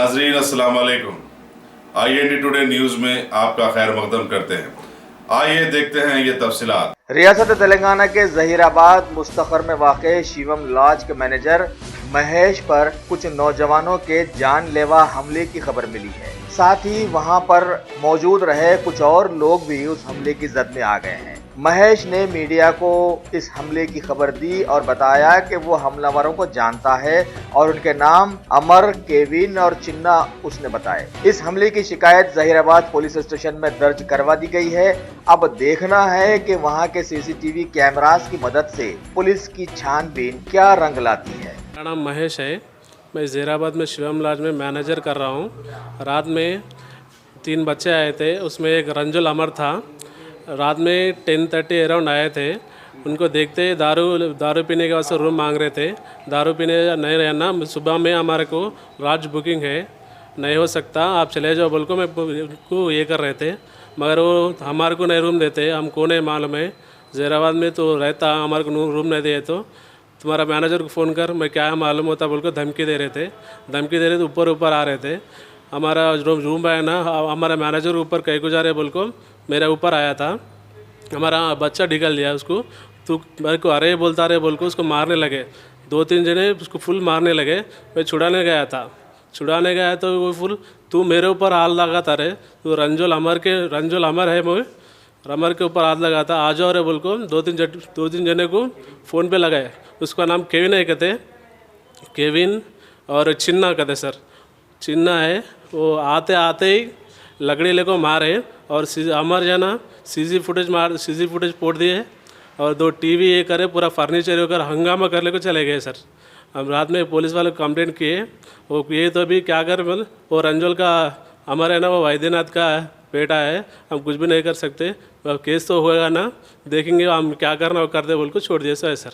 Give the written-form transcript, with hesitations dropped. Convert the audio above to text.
नाजरीन अस्सलाम वालेकुम। IND टुडे न्यूज़ में आपका खैर मकदम करते हैं। आइए देखते हैं ये तफसीलात। रियासत तेलंगाना के जहीराबाद मुस्तखर में वाक़ शिवम लॉज के मैनेजर महेश पर कुछ नौजवानों के जानलेवा हमले की खबर मिली है। साथ ही वहां पर मौजूद रहे कुछ और लोग भी उस हमले की जद में आ गए हैं। महेश ने मीडिया को इस हमले की खबर दी और बताया कि वो हमलावरों को जानता है और उनके नाम अमर, केविन और चिन्ना उसने बताए। इस हमले की शिकायत जहीराबाद पुलिस स्टेशन में दर्ज करवा दी गई है। अब देखना है कि वहां के CCTV कैमरास की मदद से पुलिस की छानबीन क्या रंग लाती है। मेरा नाम महेश है। मैं जहीराबाद में शिवम लॉज में मैनेजर कर रहा हूँ। रात में 3 बच्चे आए थे, उसमें एक रंजुल अमर था। रात में 10:30 अराउंड आए थे। उनको देखते दारू पीने के वास्ते रूम मांग रहे थे। दारू पीने नहीं रहना, सुबह में हमारे को लॉज बुकिंग है, नहीं हो सकता, आप चले जाओ बोल को मैं को ये कर रहे थे। मगर वो हमारे को नहीं रूम देते, हमको नहीं मालूम है। जहीराबाद में तो रहता, हमारे को रूम नहीं दिए तो तुम्हारा मैनेजर को फ़ोन कर, मैं क्या मालूम होता बोल को धमकी दे रहे थे। धमकी दे रहे थे, ऊपर आ रहे थे। हमारा रूम है ना, हमारा मैनेजर ऊपर कहीं को जा रहे बोल को मेरे ऊपर आया था। हमारा बच्चा निकल लिया, उसको तू मेरे को अरे बोलता रहे बोल को उसको मारने लगे। 2-3 जने उसको फुल मारने लगे। मैं छुड़ाने गया तो वो फुल तू मेरे ऊपर हाथ लगाता रहे, तो रंजुल अमर है, मैं अमर के ऊपर हाथ लगाता, आ जाओ रे बोल को 2-3 जने को फ़ोन पे लगाए। उसका नाम केविन है कहते, केविन और चिन्ना कहते सर, चिन्ना है। वो आते ही लकड़ी लेको मारे और अमर जाना सीसी फुटेज पोड़ दिए और 2 TV ये करे, पूरा फर्नीचर होकर हंगामा कर ले को चले गए सर। हम रात में पुलिस वाले कंप्लेंट किए, वो ये तो अभी क्या कर, मतलब वो रंजुल का अमर है ना, वो वैद्यनाथ का बेटा है, हम कुछ भी नहीं कर सकते। केस तो होगा ना, देखेंगे हम क्या करना वो कर दे बोल को छोड़ दिए सर।